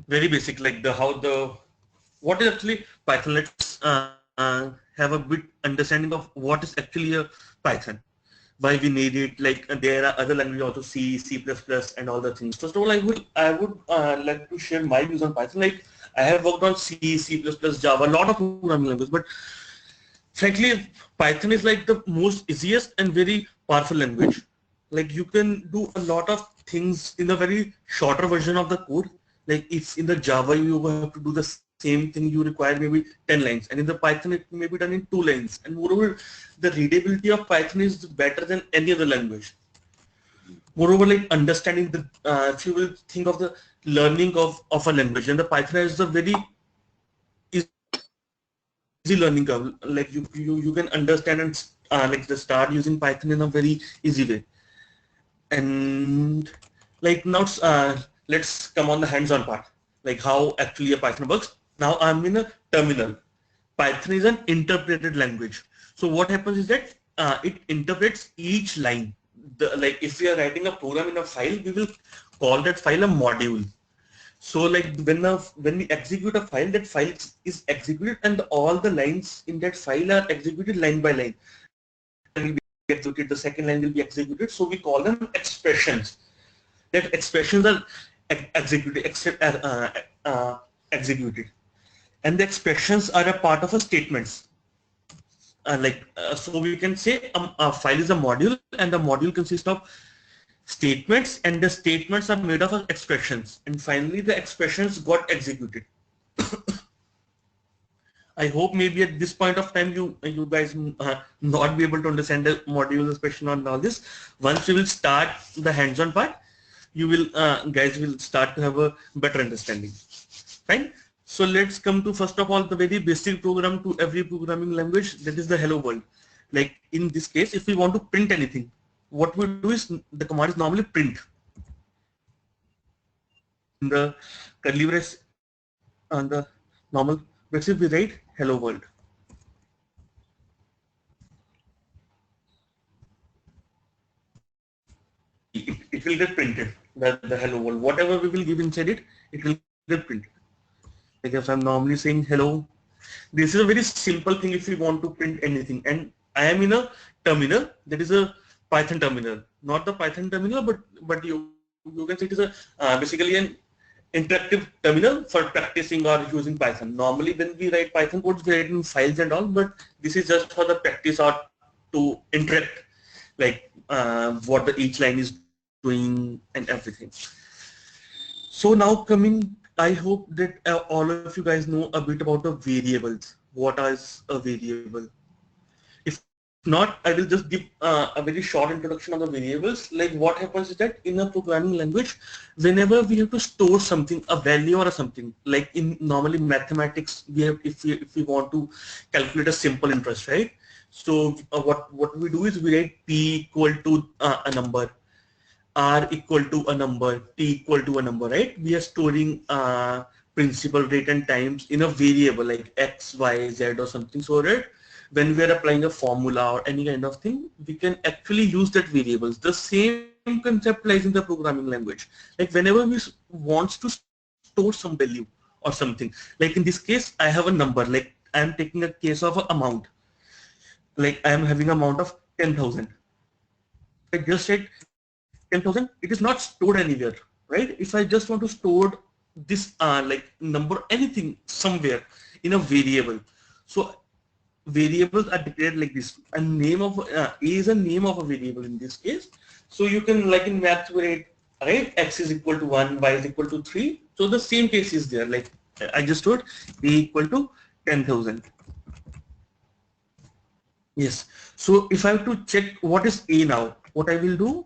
very basic, like the how the what is actually Python. Let's have a bit understanding of what is actually a Python, why we need it. Like there are other languages also, C, C++, and all the things. First of all, I would like to share my views on Python. Like I have worked on C, C++, Java, a lot of programming languages, but frankly, Python is like the most easiest and very powerful language. Like you can do a lot of things in a very shorter version of the code. Like if in the Java you have to do the same thing, you require maybe 10 lines, and in the Python it may be done in 2 lines. And moreover, the readability of Python is better than any other language. Moreover, like understanding the if you will think of the learning of a language, and the Python is a very easy learning curve. Like you can understand and like the start using Python in a very easy way. And like now let's come on the hands-on part, like how actually a Python works. Now I'm in a terminal. Python is an interpreted language. So what happens is that it interprets each line. Like if we are writing a program in a file, we will call that file a module. So like when we execute a file, that file is executed, and all the lines in that file are executed line by line. First line will be executed, the second line will be executed. So we call them expressions. That expressions are executed, and the expressions are a part of a statements. So we can say a file is a module, and the module consists of statements, and the statements are made of expressions, and finally the expressions got executed. I hope maybe at this point of time you guys not be able to understand the modules, especially on all this. Once we will start the hands-on part, you will guys will start to have a better understanding. Fine. So let's come to first of all the very basic program to every programming language, that is the hello world. Like in this case, if we want to print anything, what we do is the command is normally print. In the curly brace on the normal braces we write hello world. It will get printed, the hello world. Whatever we will give inside it, it will get printed. Like if I'm normally saying hello, this is a very simple thing if we want to print anything. And I am in a terminal, that is a Python terminal, not the Python terminal, but you can say it is a basically an interactive terminal for practicing or using Python. Normally when we write Python codes, we write in files and all, but this is just for the practice or to interact, like what each line is doing and everything. So now coming, I hope that all of you guys know a bit about the variables. What is a variable? If not, I will just give a very short introduction on the variables. Like what happens is that in a programming language, whenever we have to store something, a value or a something, like in normally mathematics, we have if we want to calculate a simple interest, right? So what we do is we write P equal to a number, R equal to a number, T equal to a number, right? We are storing principal rate and times in a variable like X, Y, Z or something. So that when we are applying a formula or any kind of thing, we can actually use that variables. The same concept lies in the programming language. Like whenever we want to store some value or something, like in this case, I have a number, like I am taking a case of an amount, like I am having an amount of 10,000. I just said 10,000, it is not stored anywhere, right? If I just want to store this like number, anything somewhere in a variable. So variables are declared like this. A name of A is a name of a variable in this case. So you can, like in math, write, right, X is equal to 1, Y is equal to 3. So the same case is there. Like I just wrote A equal to 10,000. Yes. So if I have to check what is A now, what I will do,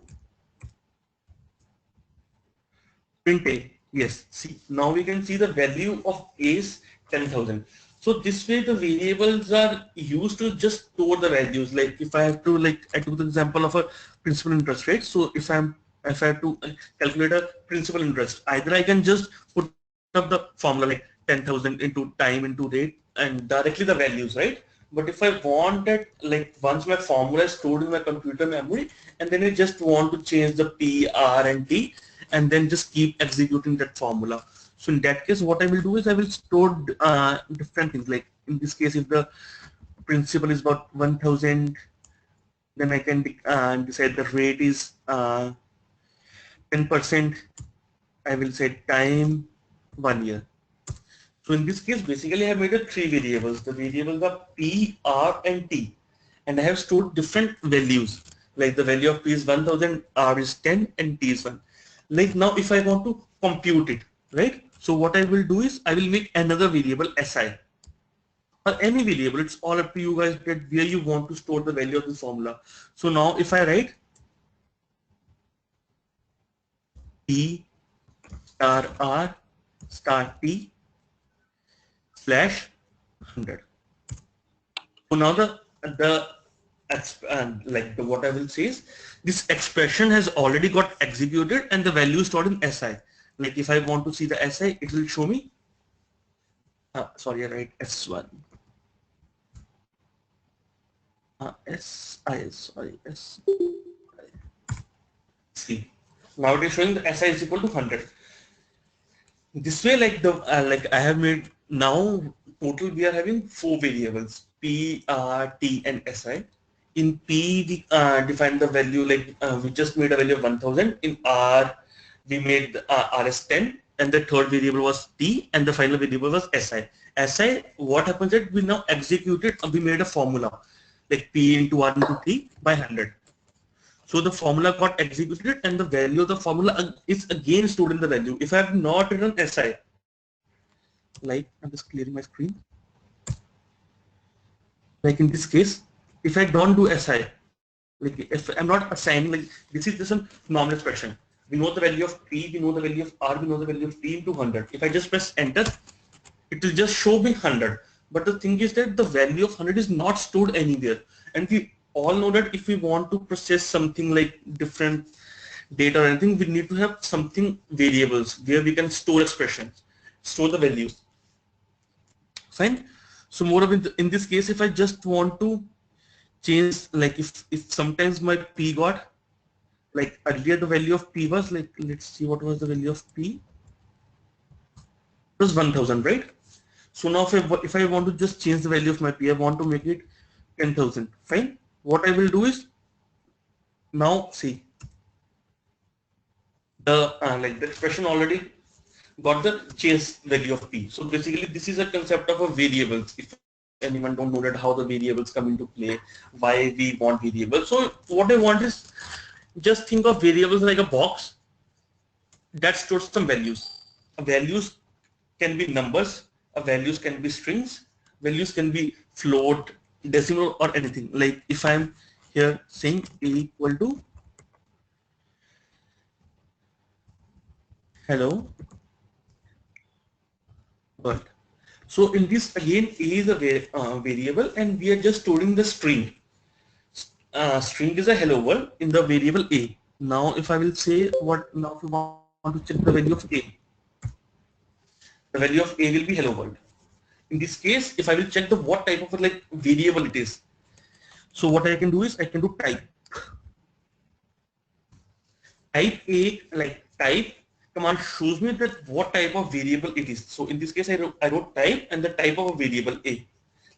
print A. Yes. See, now we can see the value of A is 10,000. So this way the variables are used to just store the values. Like if I have to, like I took the example of a principal interest rate. So if I have to calculate a principal interest, either I can just put up the formula like 10,000 into time into rate and directly the values, right? But if I want that, like once my formula is stored in my computer memory, and then I just want to change the P, R and T, and then just keep executing that formula. So in that case, what I will do is I will store different things. Like in this case, if the principal is about 1000, then I can decide the rate is 10%. I will say time 1 year. So in this case, basically I have made a 3 variables. The variables are P, R, and T. And I have stored different values. Like the value of P is 1000, R is 10, and T is 1. Like now if I want to compute it, right? So what I will do is I will make another variable SI or any variable. It's all up to you guys that where you want to store the value of this formula. So now if I write P star R star T slash 100. So now what I will say is this expression has already got executed and the value is stored in SI. Like if I want to see the SI, it will show me. Sorry, I write S1. S. See, now it is showing the SI is equal to 100. This way, like I have made now total we are having 4 variables P, R, T, and SI. In P we define the value like we just made a value of 1000. In R we made R as 10, and the third variable was T, and the final variable was SI. SI, what happens is we now executed, we made a formula like P into R into T by 100. So the formula got executed and the value of the formula is again stored in the value. If I have not written SI, like I'm just clearing my screen. Like in this case, if I don't do SI, like if I'm not assigning, like this is just a normal expression. We know the value of P, we know the value of R, we know the value of T into 100. If I just press enter, it will just show me 100. But the thing is that the value of 100 is not stored anywhere. And we all know that if we want to process something like different data or anything, we need to have something variables where we can store expressions, store the values. Fine. So more of in this case, if I just want to change, like if sometimes my P got, like earlier the value of P was like, let's see what was the value of P. It was 1000, right? So now if I want to just change the value of my P, I want to make it 10,000. Fine. What I will do is now see the like the expression already got the change value of P. So basically this is a concept of a variables. If anyone don't know that how the variables come into play, why we want variables. So what I want is just think of variables like a box that stores some values. Values can be numbers, values can be strings, values can be float, decimal, or anything. Like if I'm here saying A equal to hello world. So in this again A is a variable and we are just storing the string. String is a hello world in the variable A. Now if I will say what, now if you want to check the value of A, the value of A will be hello world. In this case, if I will check the what type of like variable it is, so what I can do is I can do type A, like type command shows me that what type of variable it is. So in this case, I wrote type and the type of a variable A.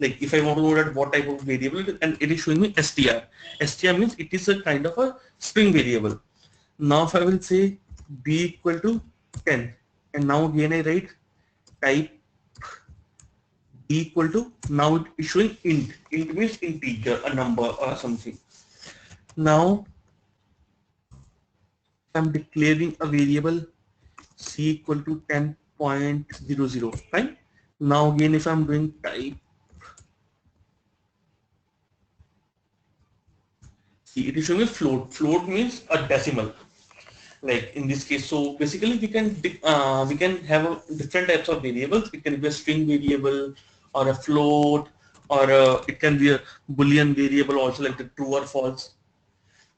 Like if I want to know that what type of variable it is, and it is showing me str. Str means it is a kind of a string variable. Now if I will say B equal to 10, and now again I write type B equal to, now it is showing int. Int means integer, a number or something. Now I'm declaring a variable C equal to 10.00. Fine. Now again if I'm doing type, see it is showing a float. Float means a decimal. Like in this case, so basically we can have different types of variables. It can be a string variable or a float, or it can be a Boolean variable also, like the true or false.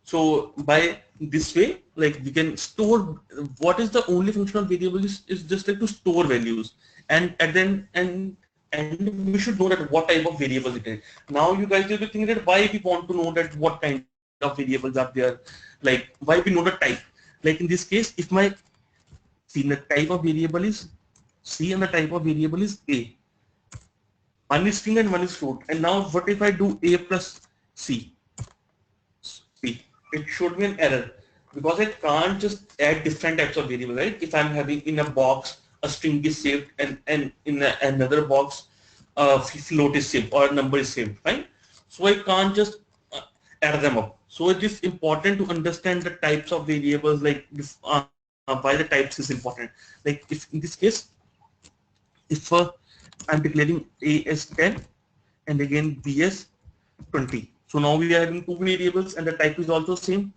So by this way, like we can store, what is the only function of variable is just like to store values, and at then and we should know that what type of variable it is. Now you guys will be thinking that why we want to know that what kind of variables are there, like why we know the type. Like in this case, if my C. The type of variable is C and the type of variable is A. One is string and one is float. And now what if I do A plus C? See, it should be an error because I can't just add different types of variable, right? If I'm having in a box a string is saved and in another box a float is saved or a number is saved, right? So I can't just add them up. So it is important to understand the types of variables, like if, why the types is important. Like if in this case, if I'm declaring A as 10 and again B as 20. So now we are having two variables and the type is also same.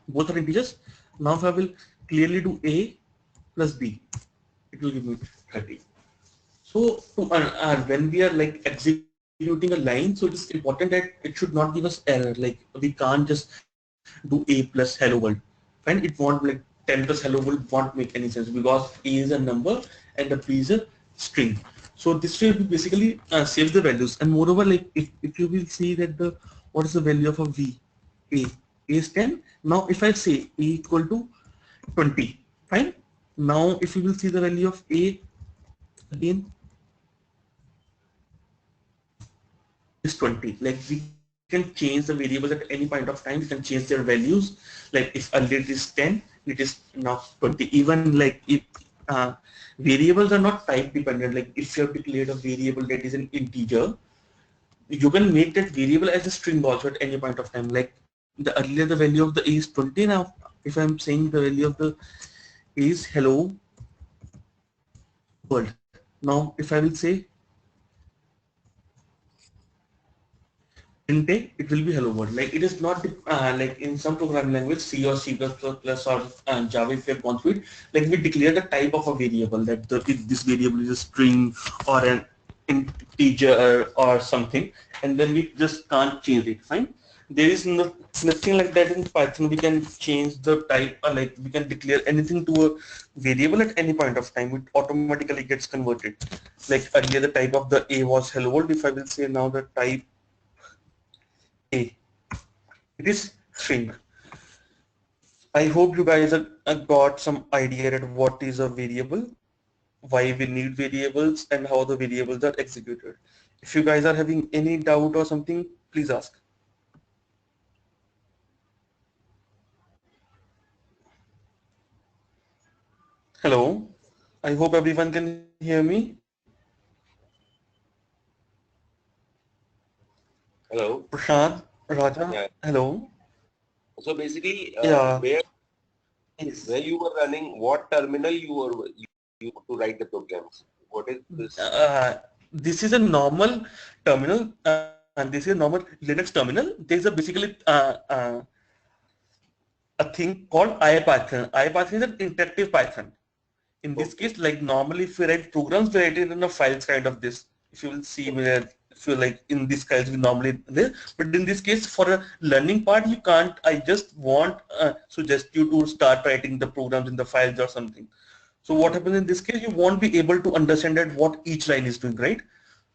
Both are integers. Now if I will clearly do A plus B, it will give me 30. So when we are like executing a line, so it is important that it should not give us error. Like we can't just do A plus hello world. Fine, it won't like 10 plus hello world won't make any sense because A is a number and the B is a string. So this will basically save the values. And moreover, like if you will see that the what is the value of a V? A is 10. Now if I say A equal to 20, fine. Now if you will see the value of A again is 20. Like we can change the variables at any point of time. We can change their values. Like if earlier it is 10, it is now 20. Even like if variables are not type dependent. Like if you have declared a variable that is an integer, you can make that variable as a string also at any point of time. Like the earlier the value of the A is 20. Now if I'm saying the value of the A is hello world. Now if I will say print A, it will be hello world. Like it is not like in some programming language, C or C++ or Java, if you have gone through it, like we declare the type of a variable that this variable is a string or an integer or something, and then we just can't change it. Fine. There is nothing like that in Python. We can change the type, like we can declare anything to a variable at any point of time. It automatically gets converted. Like earlier, the type of the A was hello world. If I will say now the type A, it is string. I hope you guys have got some idea at what is a variable, why we need variables, and how the variables are executed. If you guys are having any doubt or something, please ask. Hello, I hope everyone can hear me. Hello. Prashant, Raja, Yeah. hello. So basically, Yeah, where yes. you were running, what terminal you to write the programs? What is this? This is a normal terminal, and this is a normal Linux terminal. There is a basically a thing called IPython. IPython is an interactive Python. In this Okay. case, like normally if we write programs, we write it in a files kind of this. If you will see where, if you like in this files we normally there, but in this case for a learning part you can't. I just want suggest you to start writing the programs in the files or something. So what happens in this case, you won't be able to understand that what each line is doing, right?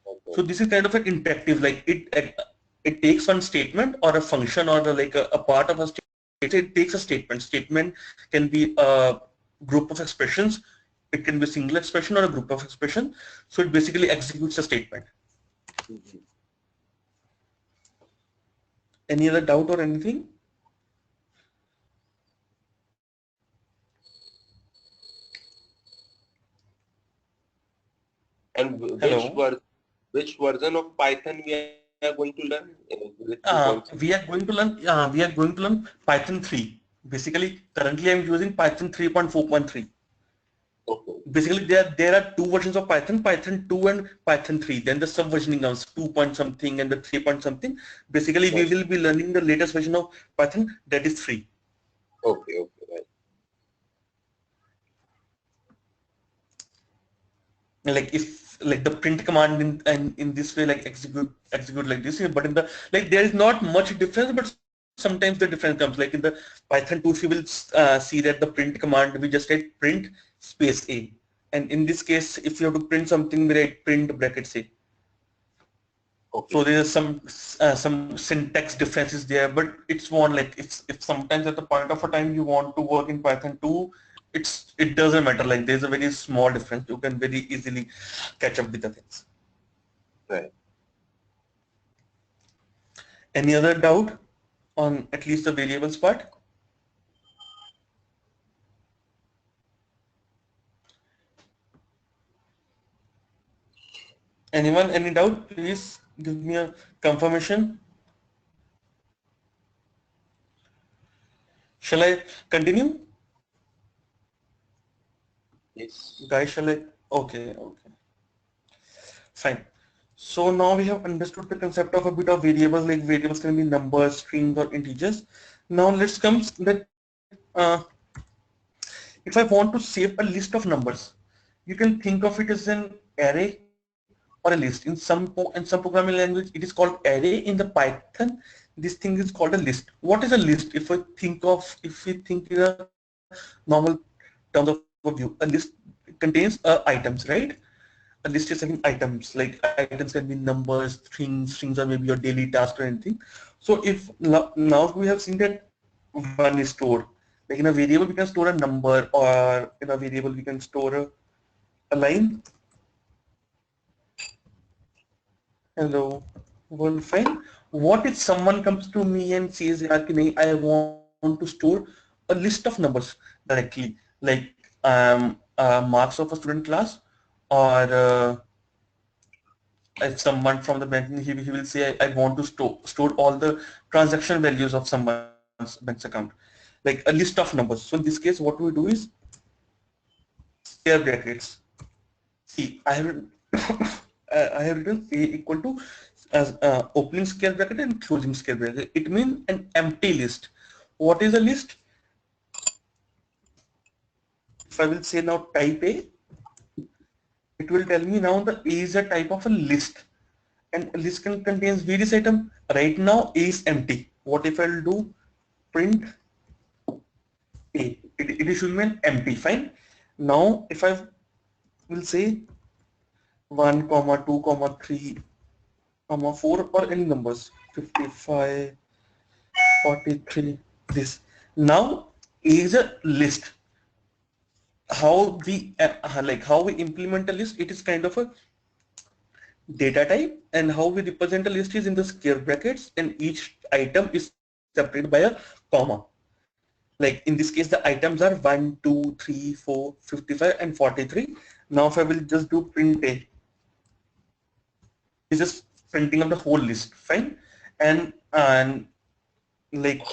Okay. So this is kind of an interactive, like it takes one statement or a function or like a part of a statement. It takes a statement. Statement can be a group of expressions. It can be a single expression or a group of expression. So it basically executes a statement. Mhm. Any other doubt or anything? And Hello. which version of Python we are going to learn? With 2.6? We are going to learn Python 3. Basically, currently I'm using Python 3.4.3. Okay. Basically there are two versions of Python 2 and Python 3. Then the subversioning comes 2 point something and the 3 point something. Basically we Right. will be learning the latest version of Python, that is 3. Okay. Okay. Right. Like if like the print command in this way, like execute like this, but in the like there is not much difference, but sometimes the difference comes. Like in the Python 2, if you will see that the print command, we just write print space A, and in this case if you have to print something, we write print brackets A. Okay. So there's some syntax differences there, but it's one like if sometimes at the point of a time you want to work in Python 2, it doesn't matter. Like there's a very small difference. You can very easily catch up with the things. Right. Any other doubt on at least the variables part? Anyone, any doubt? Please give me a confirmation. Shall I continue? Yes. Guys, shall I? Okay, okay. Fine. So now we have understood the concept of a bit of variables, like variables can be numbers, strings, or integers. Now let's come that if I want to save a list of numbers, you can think of it as an array or a list. In some programming language, it is called array. In the Python, this thing is called a list. What is a list? If we think in a normal terms of a view, a list contains items, right? A list is having items, like items can be numbers, strings are maybe your daily task or anything. So if now we have seen that one is stored, like in a variable we can store a number, or in a variable we can store a line. Hello, well fine. What if someone comes to me and says, "Yeah, कि नहीं, I want to store a list of numbers directly, like marks of a student class, or if someone from the banking, he will say, I want to store all the transaction values of someone's bank's account, like a list of numbers. So in this case, what we do is square brackets. See, I have written a equal to as opening square bracket and closing square bracket. It means an empty list. What is a list? If I will say now type A, it will tell me now the A is a type of a list, and a list can contains various items. Right now A is empty. What if I'll do print A? It should mean empty. Fine. Now if I will say 1, comma 2, comma 3, comma 4, or any numbers, 55, 43, this. Now A is a list. How we implement a list, it is kind of a data type, and how we represent a list is in the square brackets, and each item is separated by a comma. Like in this case, the items are 1, 2, 3, 4, 55, and 43. Now if I will just do print A, it's just printing of the whole list, fine. And like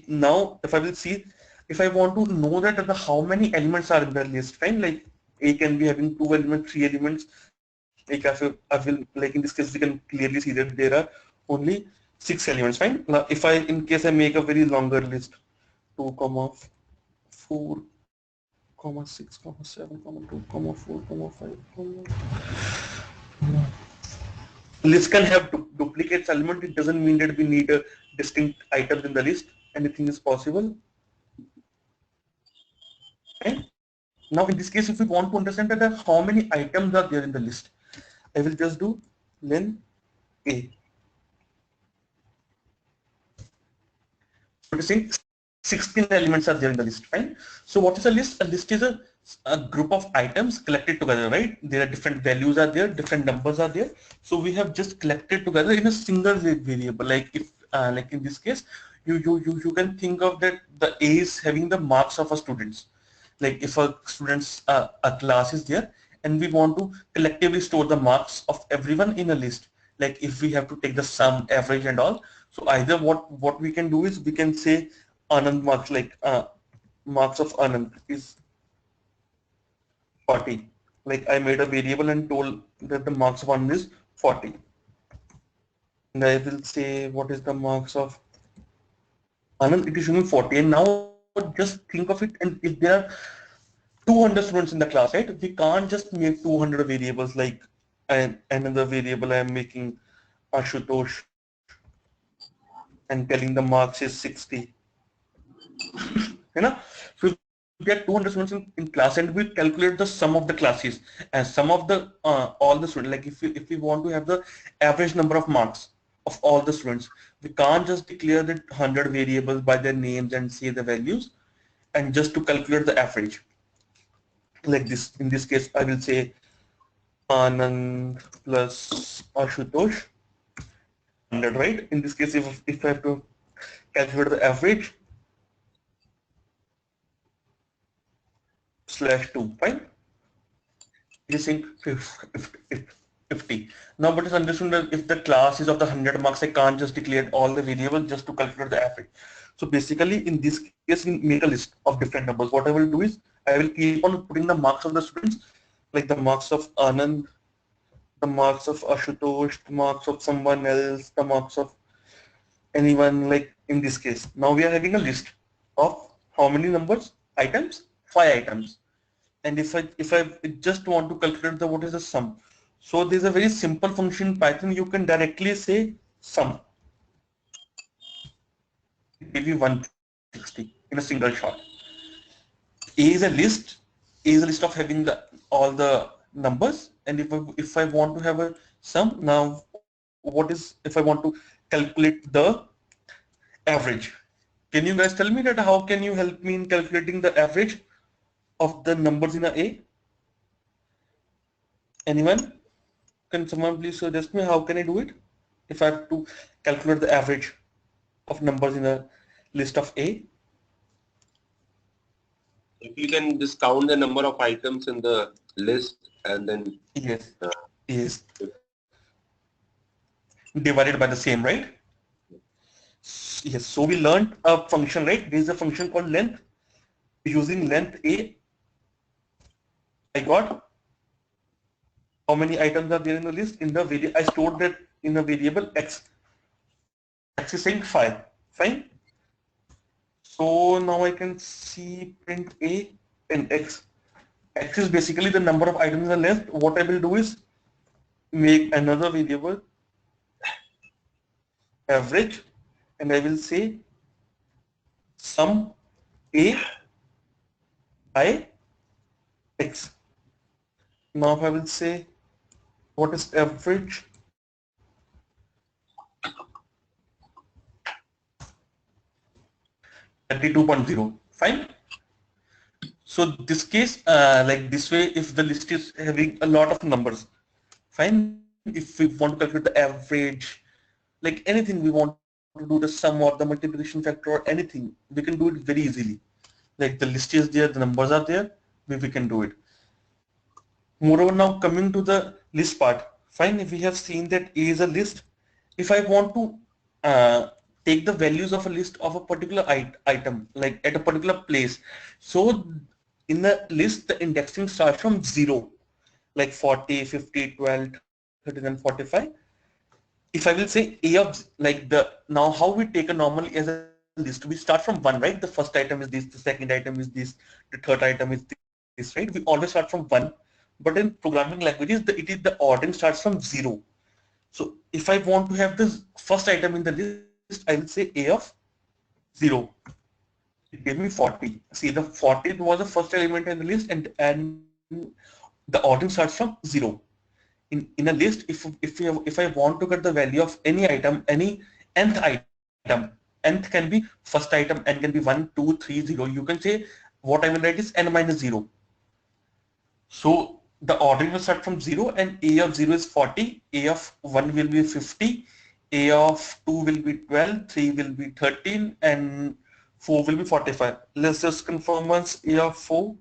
now if I will see, if I want to know that how many elements are in the list, fine, like A can be having 2 elements, 3 elements, like I will, like in this case we can clearly see that there are only 6 elements, fine. Now if I, in case I make a very longer list, 2 comma 4 comma 6 comma 7 comma 2 comma 4 comma 5 comma, list can have duplicates element. It doesn't mean that we need a distinct items in the list. Anything is possible. Okay. Now in this case, if we want to understand that how many items are there in the list, I will just do len A. So it is saying 16 elements are there in the list, fine. So what is a list? A list is a group of items collected together, right? There are different values are there, different numbers are there. So we have just collected together in a single variable. Like if, like in this case, you can think of that the A is having the marks of a students. Like if a class is there, and we want to collectively store the marks of everyone in a list, like if we have to take the sum, average, and all. So either what we can do is we can say Anand marks, like marks of Anand is 40. Like I made a variable and told that the marks of Anand is 40, and I will say what is the marks of Anand, it is showing 40. And now just think of it, and if there are 200 students in the class, right? We can't just make 200 variables, like another variable I am making Ashutosh and telling the marks is 60. You know, so if we get 200 students in class, and we calculate the sum of the classes and sum of the all the students. Like if we want to have the average number of marks of all the students, we can't just declare the 100 variables by their names and say the values and just to calculate the average. Like this, in this case, I will say Anand plus Ashutosh 100, right? In this case, if I have to calculate the average, slash 2, fine. It is saying 50. Now, but it's understood that if the class is of the 100 marks, I can't just declare all the variables just to calculate the average. So basically, in this case, we make a list of different numbers. What I will do is, I will keep on putting the marks of the students, like the marks of Anand, the marks of Ashutosh, the marks of someone else, the marks of anyone, like in this case. Now we are having a list of how many numbers? Items? 5 items. And if I just want to calculate the what is the sum, so there's a very simple function in Python. You can directly say sum, give you 160 in a single shot. A is a list. A is a list of having the all the numbers, and if I want to have a sum, now what is if I want to calculate the average? Can you guys tell me that how can you help me in calculating the average of the numbers in a A? Anyone? Can someone please suggest me how can I do it if I have to calculate the average of numbers in a list of A? If you can just count the number of items in the list and then Yes, uh, yes, divided by the same, right? Yes, so we learned a function, right? There is a function called length. Using length A, I got how many items are there in the list. In the variable, I stored that in a variable X. X is saying 5, fine. So now I can see print A and X. X is basically the number of items in the list. What I will do is make another variable average, and I will say sum A by X. Now I will say what is average 32.0. Fine. So this case, like this way, if the list is having a lot of numbers, fine. If we want to calculate the average, like anything we want to do, the sum or the multiplication factor or anything, we can do it very easily. Like the list is there, the numbers are there, we can do it. Moreover, now coming to the list part, fine, if we have seen that A is a list, if I want to take the values of a list of a particular item, like at a particular place, so in the list, the indexing starts from 0, like 40, 50, 12, 13, and 45. If I will say A of, like now how we take a normally as a list, we start from 1, right? The first item is this, the second item is this, the third item is this, right? We always start from 1. But in programming languages, the ordering starts from 0. So if I want to have this first item in the list, I will say A of 0. It gave me 40. See, the 40 was the first element in the list, and the ordering starts from 0. In a list, if I want to get the value of any item, any nth item, nth can be first item, n can be 1, 2, 3, 0. You can say what I will write is n minus 0. So the ordering will start from 0, and A of 0 is 40, A of 1 will be 50, A of 2 will be 12, 3 will be 13, and 4 will be 45. Let's just confirm once. A of 4,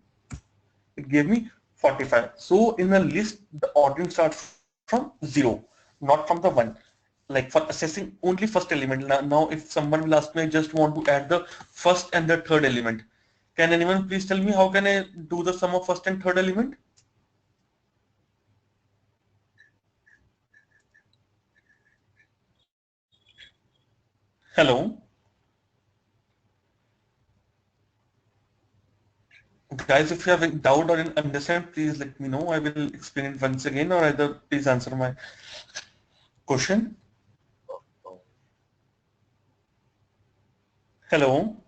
it gave me 45. So in a list, the ordering starts from 0, not from the 1. Like for assessing only first element. Now if someone will ask me, I just want to add the first and the third element. Can anyone please tell me how can I do the sum of first and third element? Hello, guys. If you have a doubt or didn't understand, please let me know. I will explain it once again, or either please answer my question. Hello.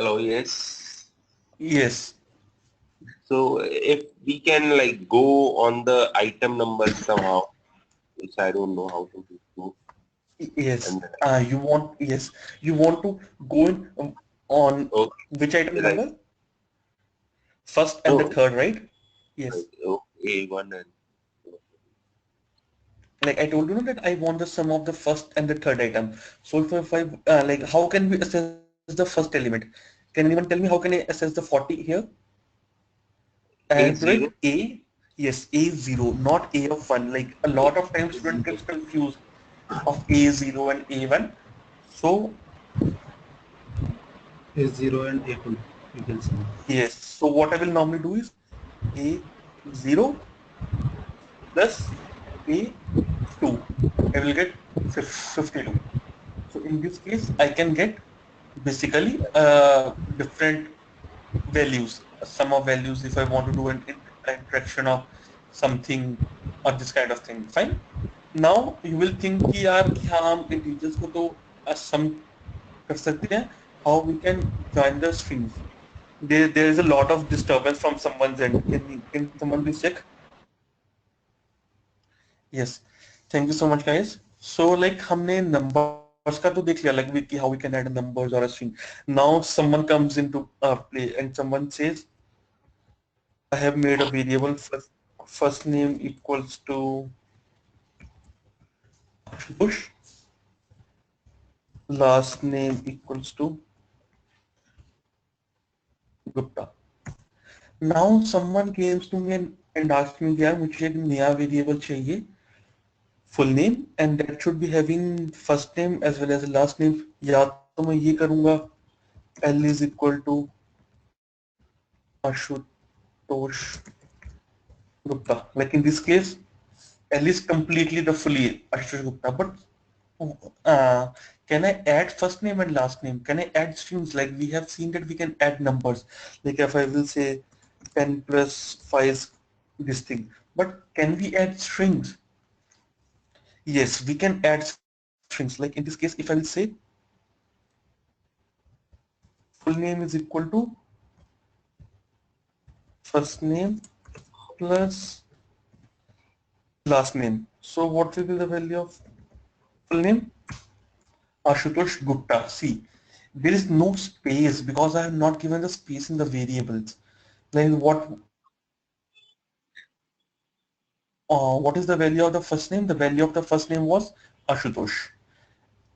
Hello, yes. Yes. So if we can like go on the item numbers somehow, which I don't know how to do, Yes. and You want to go in on okay, which item right. number? First and the No, third, right? right. Yes. Okay, one and Like I told you know, that I want the sum of the first and the third item. So if I like, how can we assess the first element? Can anyone tell me how can I assess the 40 here? I have to write A0. A. Yes, A0, not A of 1. Like a lot of times student gets confused of A0 and A1. So A0 and A2, you can say. yes, so what I will normally do is A0 plus A2. I will get 52. So in this case, I can get basically different values, a sum of values if I want to do an interaction of something or this kind of thing. Fine. Now you will think कि यार कि हाँ हम integers को तो sum कर सकते हैं. How we can join the strings? There is a lot of disturbance from someone's end. Can someone please check? Yes. Thank you so much, guys. So like हमने numbers का तो देख लिया, like we how we can add numbers or a string. Now someone comes into play and someone says, I have made a variable first name equals to Ashutosh, last name equals to Gupta. Now someone comes to me and asks me यार मुझे एक नया variable चाहिए full name and that should be having first name as well as last name. या तो मैं ये करूँगा L is equal to Ashutosh Gupta. Like in this case, L is completely the fully Ashutosh Gupta. But uh, can I add first name and last name? Can I add strings? Like we have seen that we can add numbers. Like if I will say 10 plus 5 is this thing. But can we add strings? Yes, we can add strings. Like in this case, if I will say full name is equal to first name plus last name. So what will be the value of full name? Ashutosh Gupta. See, there is no space because I have not given the space in the variables. Then what is the value of the first name? The value of the first name was Ashutosh.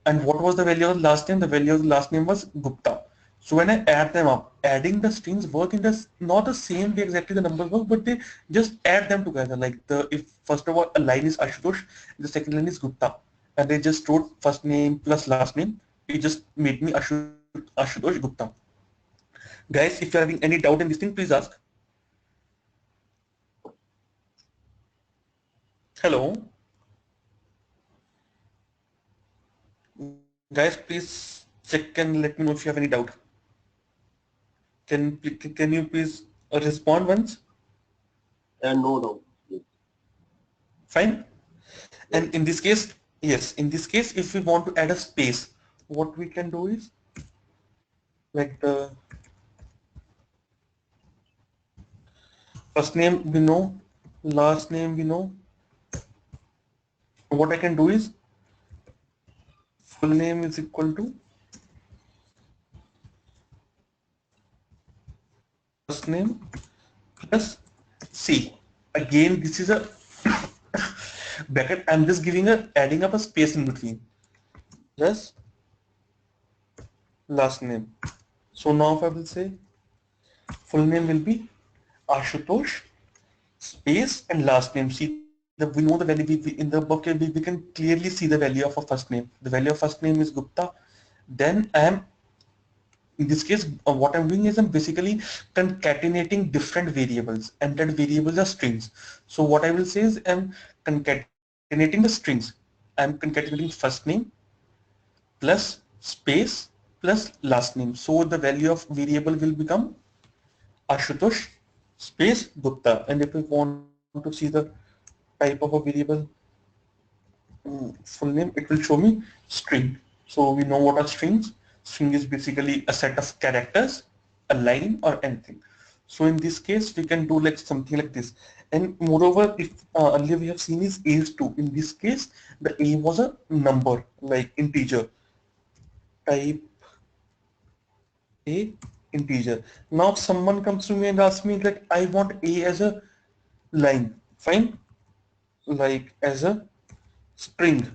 And what was the value of the last name? The value of the last name was Gupta. So when I add them up, adding the strings work in this not the same way exactly the numbers work, but they just add them together. Like the if first of all a line is Ashutosh, the second line is Gupta, and they just wrote first name plus last name. It just made me Ashutosh Gupta. Guys, if you're having any doubt in this thing, please ask. Hello, guys, please check and let me know if you have any doubt. Can you please respond once? and no, no. Fine. Right. And in this case, yes, in this case, if we want to add a space, what we can do is like the first name we know, last name we know. What I can do is full name is equal to first name plus C. Again, this is a bracket. I'm just giving a adding up a space in between. Plus last name. So now if I will say full name will be Ashutosh space and last name. See, we know the value in the bucket. We can clearly see the value of a first name. The value of first name is Gupta. Then I am in this case, what I'm doing is I'm basically concatenating different variables, and that variables are strings. So what I will say is I'm concatenating the strings. I'm concatenating first name plus space plus last name. So the value of variable will become Ashutosh space Gupta. And if we want to see the type of a variable full name, it will show me string. So we know what are strings. String is basically a set of characters, a line or anything. So in this case, we can do like something like this. And moreover, if earlier we have seen is A is 2. In this case, the A was a number, like integer, type A integer. Now if someone comes to me and asks me like I want A as a line, fine, like as a string.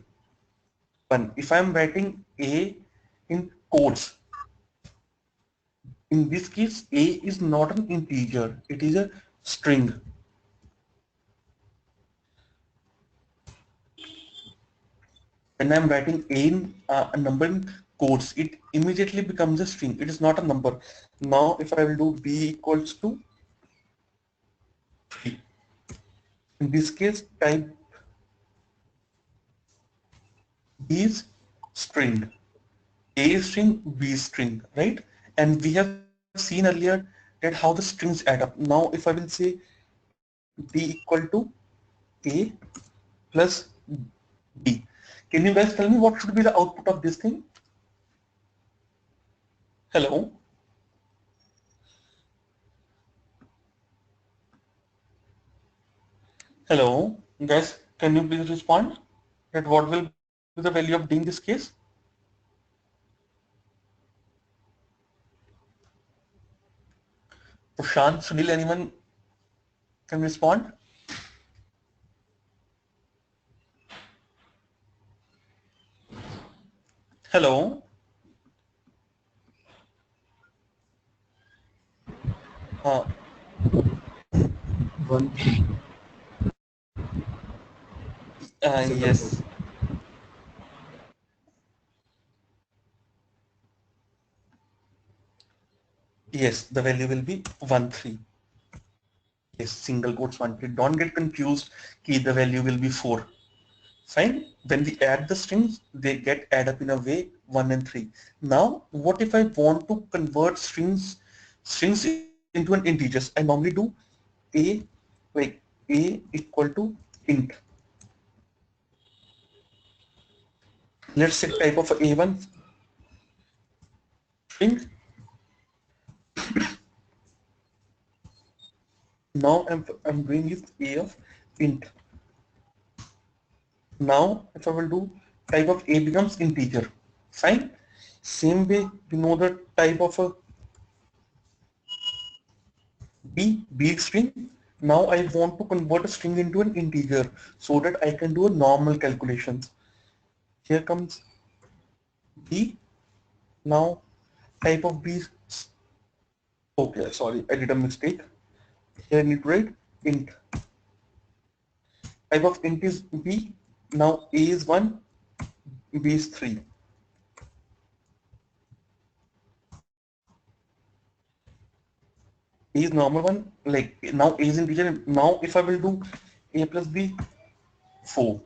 One. If I'm writing A in quotes, in this case, A is not an integer, it is a string. When I'm writing A in a number in quotes, it immediately becomes a string. It is not a number. Now, if I will do B equals to 3, in this case, type B is string. A is string, B is string, right? And we have seen earlier that how the strings add up. Now, if I will say B equal to A plus B, can you guys tell me what should be the output of this thing? Hello? Hello? Guys, can you please respond? That what will be the value of D in this case? Prashant, Sunil, anyone can respond? Hello? Uh, 1 3 single yes. quote. Yes, the value will be 1, 3. Yes, single quotes 1, 3. Don't get confused. Key the value will be 4. Fine. When we add the strings, they get add up in a way 1 and 3. Now, what if I want to convert strings into an integers? I normally do a like a equal to int. Let's say type of a1 string. Now I'm doing is a of int. Now if I will do type of a becomes integer. Fine. Same way we know the type of a b string. Now I want to convert a string into an integer so that I can do a normal calculations. Here comes b. Now type of b. Okay, sorry, I did a mistake. Here I need to write int. Type of int is b. Now a is 1, b is 3. A is normal one, like now A is integer. Now if I will do A plus B, 4.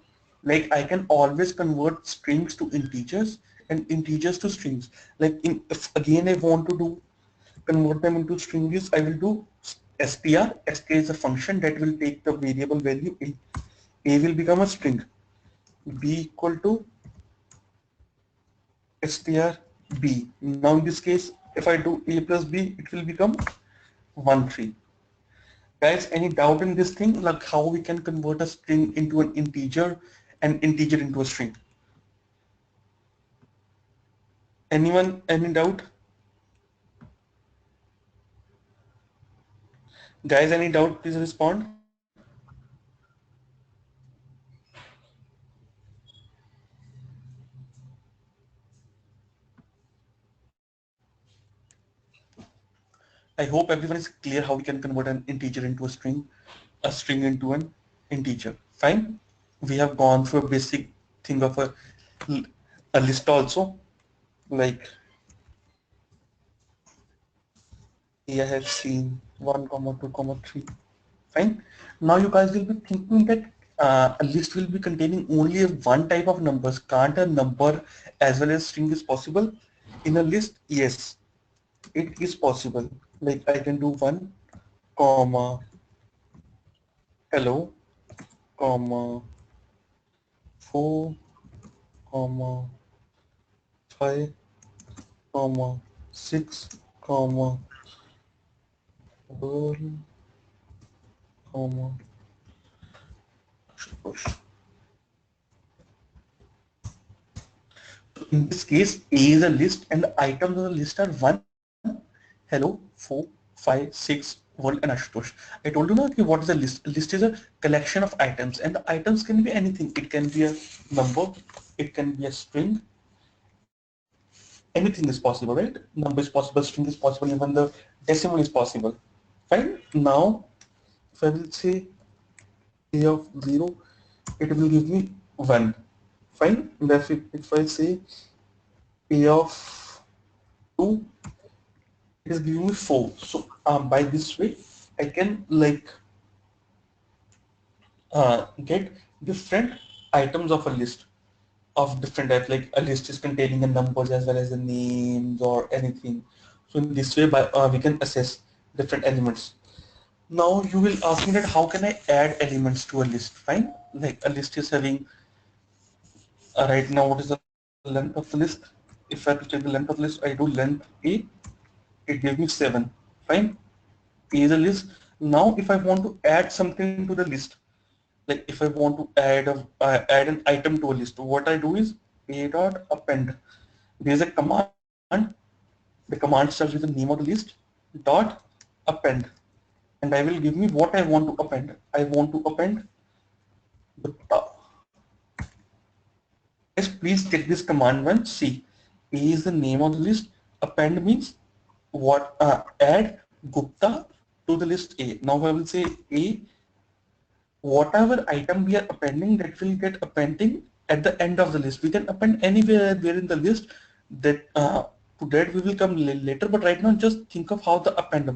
Like I can always convert strings to integers and integers to strings. Like if again I want to do convert them into strings, I will do str. Str is a function that will take the variable value A. A will become a string. B equal to str B. Now in this case, if I do A plus B, it will become 1, 3. Guys, any doubt in this thing, like how we can convert a string into an integer and integer into a string? Anyone, any doubt? Guys, any doubt, please respond. I hope everyone is clear how we can convert an integer into a string into an integer. Fine. We have gone through a basic thing of a list also, like I have seen 1, comma 2, comma 3. Fine. Now you guys will be thinking that a list will be containing only one type of numbers. Can't a number as well as string is possible in a list? Yes, it is possible. Like I can do 1, comma, hello, comma, 4, comma, 5, comma 6 comma 12 comma Ashutosh. In this case, A is a list and the items on the list are 1, hello, 4, 5, 6, world and Ashutosh. I told you now okay, what is a list? A list is a collection of items and the items can be anything. It can be a number, it can be a string, anything is possible, right? Number is possible, string is possible, even the decimal is possible. Fine. Now, if I will say A of 0, it will give me 1. Fine. And if I say A of 2, it is giving me 4. So by this way, I can like get different items of a list of different types. Like a list is containing the numbers as well as the names or anything. So in this way, we can assess different elements. Now you will ask me that how can I add elements to a list? Fine. Like a list is having right now what is the length of the list? If I have to check the length of the list, I do length A. It gives me 7. Fine. A is a list. Now if I want to add something to the list, like if I want to add an item to a list, what I do is a dot append. There is a command. The command starts with the name of the list dot append, and I will give me what I want to append. I want to append the guys, please check this command once. See, A is the name of the list. Append means what? Add Gupta to the list A. Now I will say A. Whatever item we are appending, that will get appending at the end of the list. We can append anywhere where in the list. That to that we will come later. But right now, just think of how the append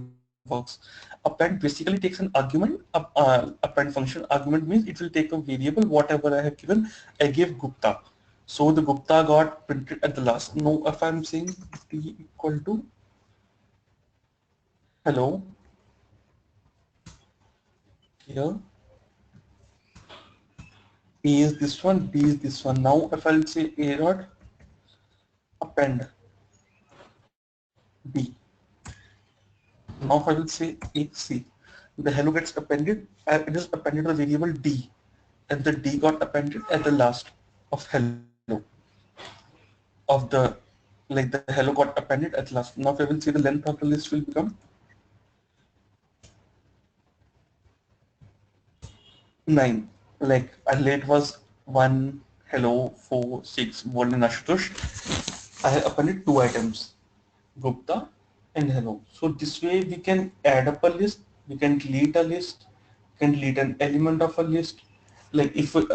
works. Append basically takes an argument. Append function argument means it will take a variable whatever I have given. I gave Gupta. So the Gupta got printed at the last. Now if I'm saying t equal to hello here, A is this one, B is this one. Now if I'll say A dot append B. Now if I will say AC, the hello gets appended. It is appended to the variable D, and the D got appended at the last of hello of the like the hello got appended at last. Now if I will say the length of the list will become 9. Like earlier it was 1, hello, 4, 6, World and Ashutosh. I have appended 2 items, Gupta and hello. So this way we can add up a list, we can delete a list, we can delete an element of a list. Like if we,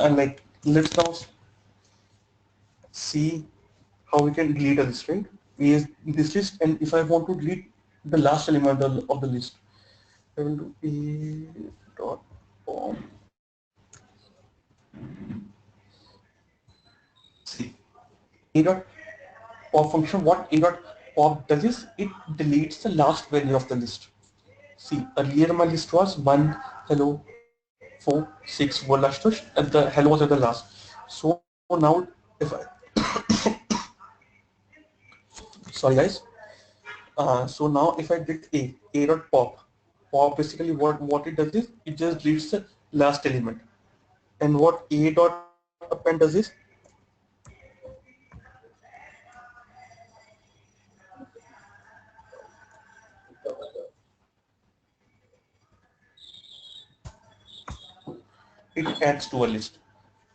let's now see how we can delete a list, right? We use this list, and if I want to delete the last element of the list, I will do a dot form. See, a dot pop function, what a dot pop does is it deletes the last value of the list. See, earlier my list was 1, hello, 4, 6, were last, and the hello was at the last. So now if I, sorry guys, so now if I did a dot pop basically what it does is it just deletes the last element, and what a dot append does is it adds to a list.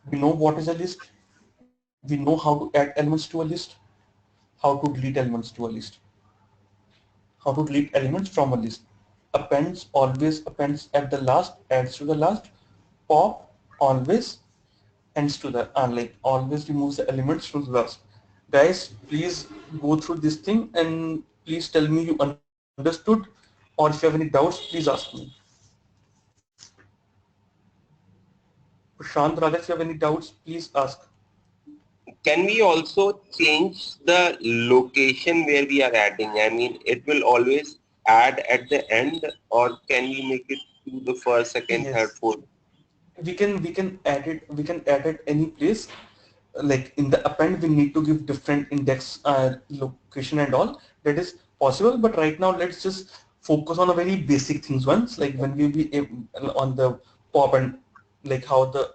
We know what is a list. We know how to add elements to a list, how to delete elements to a list, how to delete elements from a list. Appends always appends at the last, adds to the last. Pop always ends to the like always removes the elements from the last. Guys, please go through this thing and please tell me you understood, or if you have any doubts, please ask me. Prashant, Radha, if you have any doubts, please ask. Can we also change the location where we are adding? I mean, it will always add at the end, or can we make it to the first, second, third, Yes, fourth? we can add it any place. like in the append we need to give different index location and all, that is possible. But right now let's just focus on a very basic things once, like when we be on the pop and like how the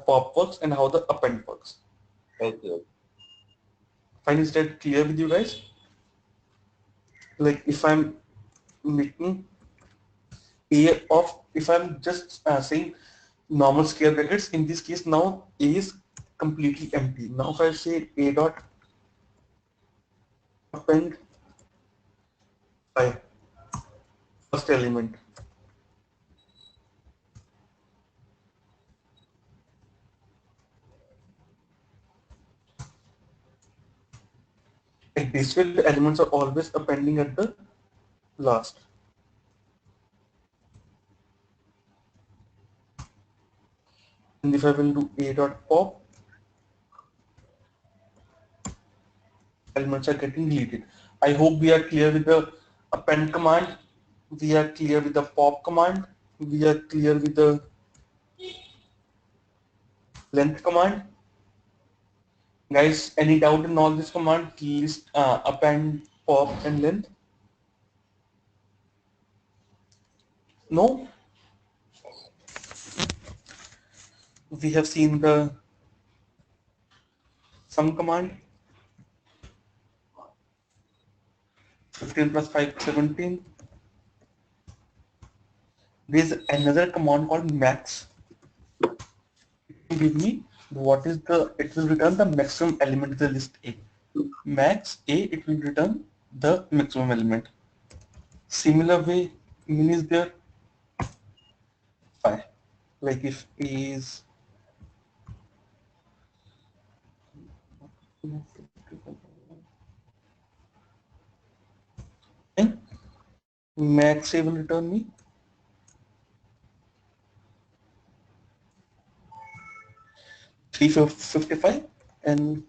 pop works and how the append works. Okay. Fine, is that clear with you guys? Like if I'm making a of, if I'm just saying normal square brackets, in this case now a is completely empty. Now if I say a dot append 5, first element, like this way the elements are always appending at the last. And if I will do a dot pop, elements are getting deleted. I hope we are clear with the append command, we are clear with the pop command, we are clear with the length command. Guys, any doubt in all this command? List, append, pop, and length? No? We have seen the sum command, 15 plus 5, 17. There is another command called max. It will give me what is the, it will return the maximum element of the list A. Max A, it will return the maximum element. Similar way, min is there, 5. Like if A is fine, max A will return me 355 and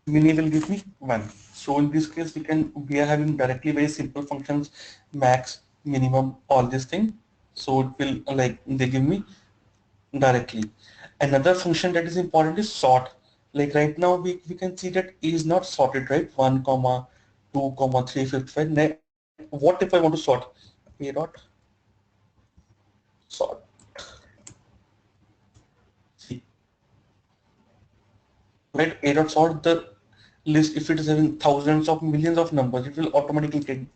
mini will give me 1. So in this case we are having directly very simple functions, max, minimum, all this thing. So it will like they give me directly. Another function that is important is sort. Like right now we can see that A is not sorted, right? 1 comma 2 comma 355. What if I want to sort? A dot sort. See, right? A dot sort the list. If it is having thousands of millions of numbers, it will automatically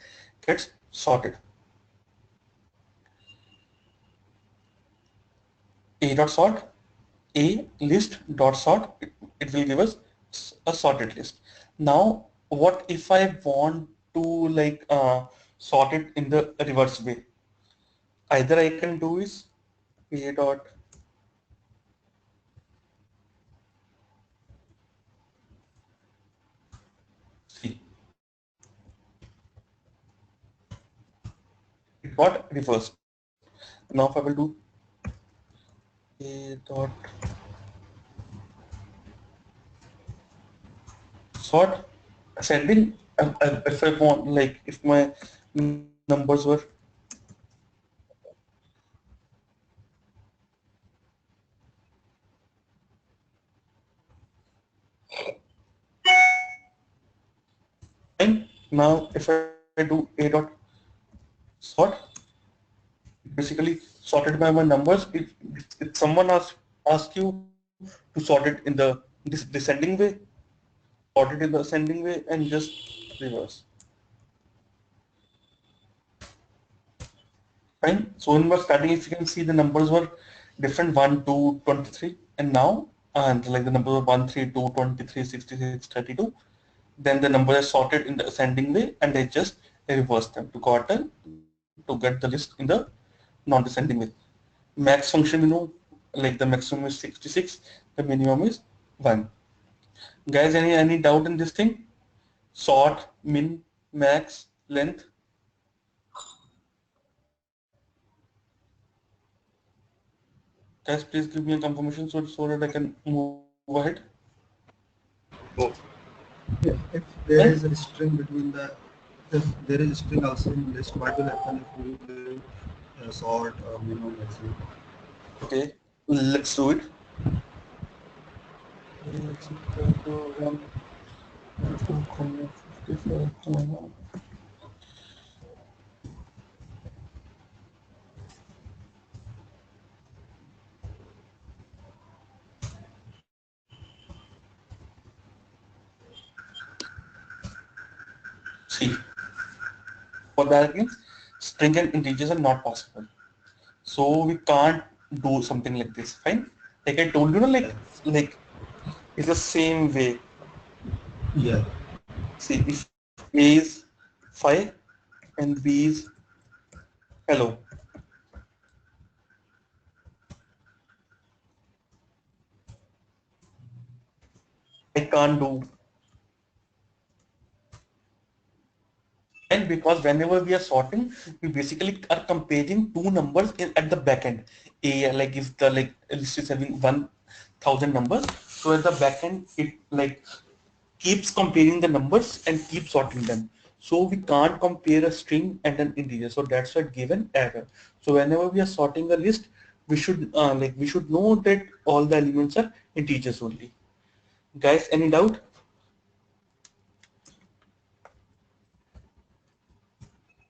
gets sorted. A dot sort, a list dot sort, it will give us a sorted list. Now what if I want to like sort it in the reverse way? Either I can do is a dot c, it got reversed. Now if I will do a dot sort ascending, if I want, like if my numbers were fine. Now if I do a dot sort, basically sorted by my numbers. If someone ask you to sort it in the descending way, sort it in the ascending way and just reverse. Fine. So in my starting, if you can see the numbers were different, 1, 2, 23, and now and like the numbers of 1, 3, 2, 23, 66, 32. Then the numbers are sorted in the ascending way and I just reverse them to get the list in the non-descending way. Max function, like the maximum is 66, the minimum is 1. Guys, any doubt in this thing? Sort, min, max, length? Guys, please give me a confirmation so that I can move ahead. Oh, Yeah, if there is a string between if there is a string also in list, what will happen if we will sort minimum maximum? Okay, let's do it. x equal to 1, 2, 54, see, for that again, string and integers are not possible. So we can't do something like this. Fine. Like I told you, no, like it's the same way. Yeah. See, if A is 5 and B is hello, I can't do. And because whenever we are sorting, we basically are comparing two numbers at the back end. A like if the like list is having 1,000 numbers, so at the back end it like keeps comparing the numbers and keep sorting them. So we can't compare a string and an integer. So that's what given error. So whenever we are sorting a list, we should know that all the elements are integers only. Guys, any doubt?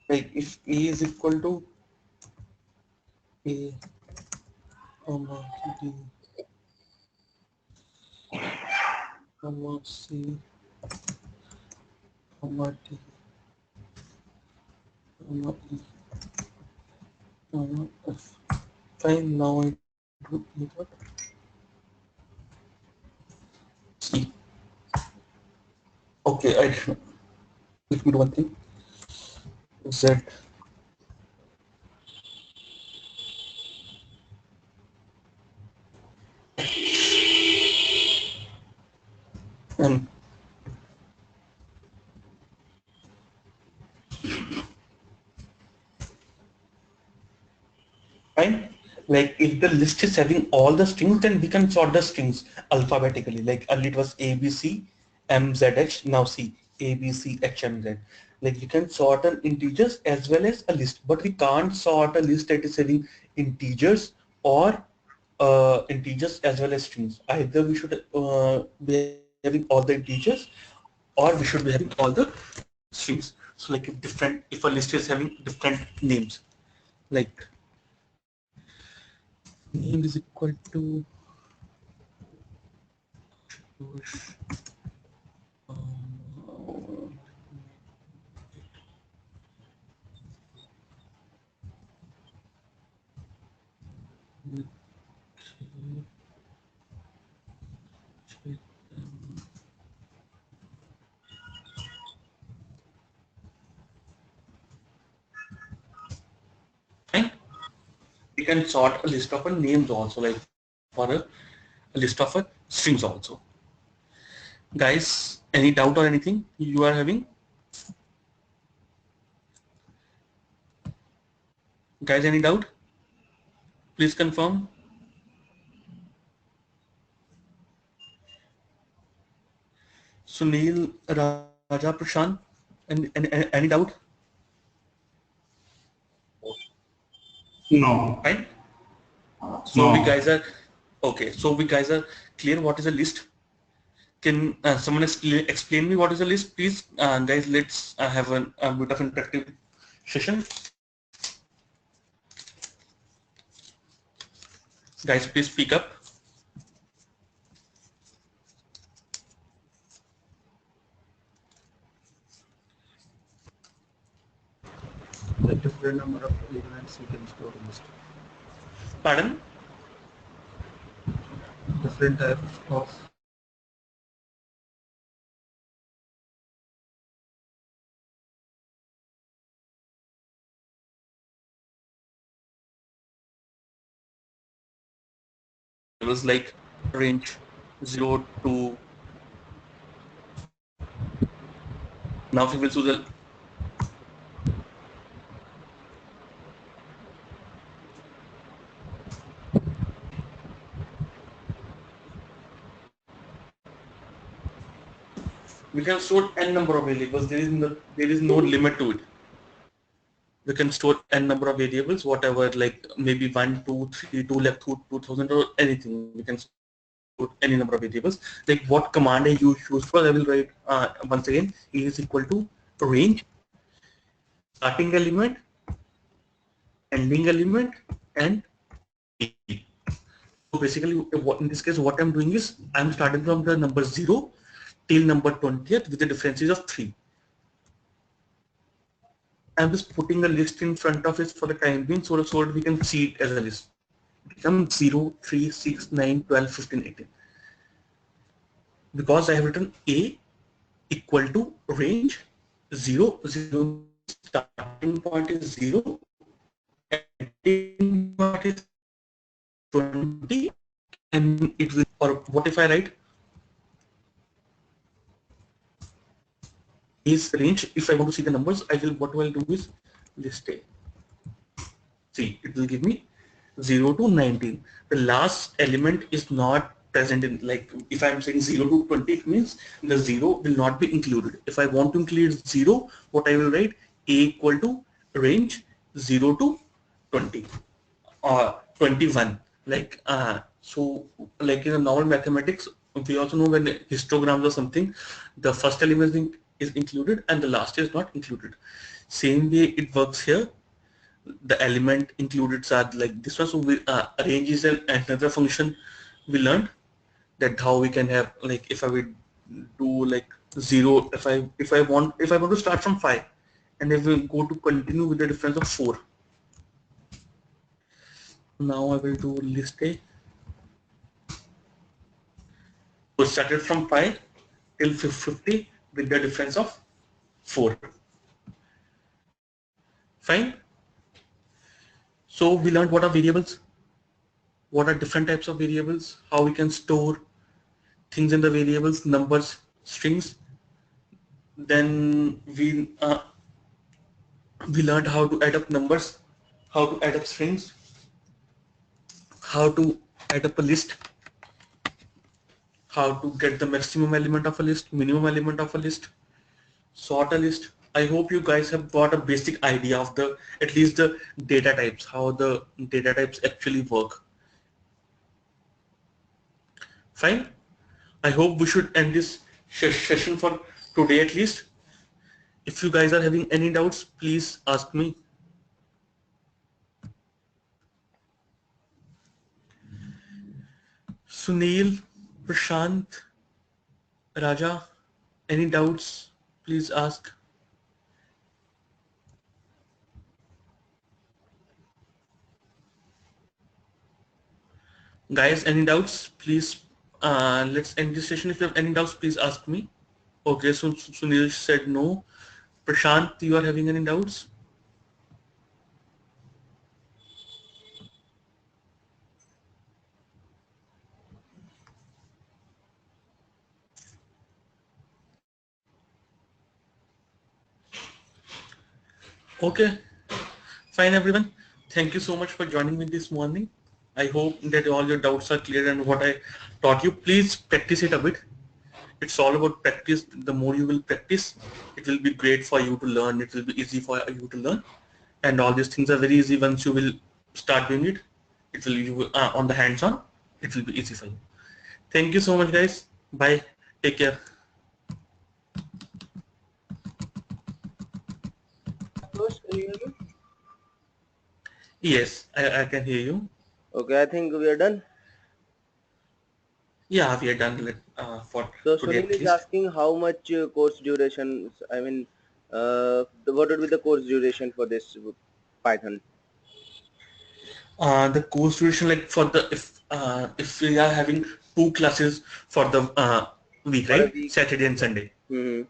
Like if A is equal to A, comma D, comma C, comma D, comma E, comma F. Fine, now I do E dot C. Okay, let me do one thing. Z and fine. Like if the list is having all the strings, then we can sort the strings alphabetically. Like earlier it was A B C M Z H. Now C A B C H M Z. Like we can sort an integers as well as a list, but we can't sort a list that is having integers or integers as well as strings. Either we should be having all the integers, or we should be having all the strings. So like if a list is having different names, like name is equal to fine. We can sort a list of names also, like for a list of strings also. Guys, any doubt or anything you are having? Guys, any doubt? Please confirm. Sunil, Raja, Prashant, any doubt? No, Fine. So we no. guys are okay. So we guys are clear. What is a list? Can someone explain me what is a list, please? Guys, let's have a bit of interactive session. Guys, please speak up. The different number of elements you can store in list. Pardon? Different types of It was like range 0 to now if we will do the we can store n number of variables. There is no limit to it. We can store n number of variables, whatever, like maybe 1, 2, 3, 2 lakh, 2,000 or anything we can store. any number of variables. Like what command I choose for, I will write once again A is equal to range, starting element, ending element, and A. So basically, what in this case, what I'm doing is I'm starting from the number 0 till number 20th with the differences of 3. I'm just putting a list in front of it for the time being so that we can see it as a list. It becomes 0, 3, 6, 9, 12, 15, 18. Because I have written A equal to range 0, 0 starting point is 0, ending point is 20, and it will, or what if I write is range. If I want to see the numbers, what I'll do is list A. See, it will give me 0 to 19. The last element is not present in, like if I'm saying 0 to 20, it means the 0 will not be included. If I want to include 0, what I will write A equal to range 0 to 20 or 21. Like so like in a normal mathematics, we also know when histograms or something, the first element is included and the last is not included. Same way it works here. The element included are like this one. So we, range is another function we learned, that how we can have, like if I would do like 0, if I want to start from 5 and if we go to continue with the difference of 4. Now I will do list A. So started from 5 till 50 with the difference of 4. Fine. So we learned what are variables, what are different types of variables, how we can store things in the variables, numbers, strings. Then we learned how to add up numbers, how to add up strings, how to add up a list, how to get the maximum element of a list, minimum element of a list, sort a list. I hope you guys have got a basic idea of the, at least the data types, how the data types actually work. Fine. I hope we should end this session for today at least. If you guys are having any doubts, please ask me. Sunil, Prashant, Raja, any doubts, please ask. Guys, any doubts, please, let's end this session. If you have any doubts, please ask me. Okay, so Sunil said no. Prashant, you are having any doubts? Okay, fine everyone. Thank you so much for joining me this morning. I hope that all your doubts are clear and what I taught you. Please practice it a bit. It's all about practice. The more you will practice, it will be great for you to learn. It will be easy for you to learn. And all these things are very easy once you will start doing it. It will, you on the hands-on, it will be easy for you. Thank you so much, guys. Bye. Take care. Ashutosh, can you hear me? Yes, I can hear you. Okay, I think we are done. Yeah, we are done for So today Sunil at is least. asking how much course duration, I mean, what would be the course duration for this Python? The course duration, like for the, if we are having 2 classes for the week, For a right? week? Saturday and Sunday. Mm-hmm.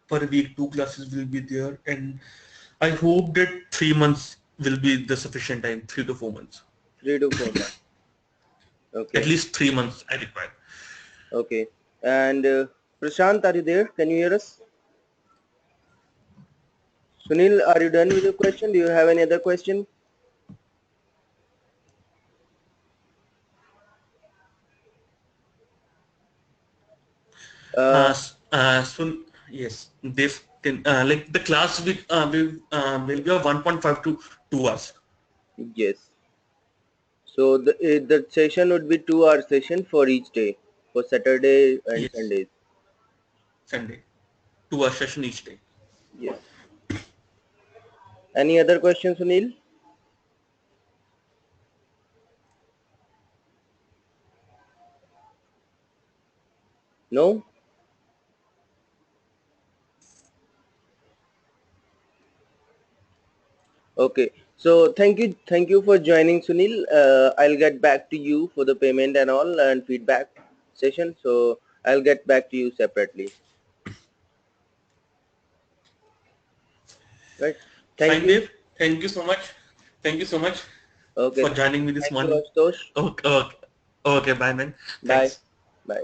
Per week, 2 classes will be there, and I hope that 3 months will be the sufficient time, 3 to 4 months. 3 to 4 months. At Okay, least 3 months I require. okay. And Prashant, are you there? Can you hear us? Sunil, are you done with your question? Do you have any other question? Uh, So yes, this can, like the class will be of 1.5 to 2 hours. yes. So the session would be 2 hour session for each day, for Saturday and Yes, Sundays. Sunday. 2 hour session each day. Yes. Any other questions, Sunil? No? Okay. So thank you for joining, Sunil. I'll get back to you for the payment and all and feedback session. So I'll get back to you separately. Right. Thank Fine, you. Dave. Thank you so much. Thank you so much Okay. for joining me this Thank you, morning. Ashutosh. Okay, okay, okay, bye, man. Bye. Thanks. Bye.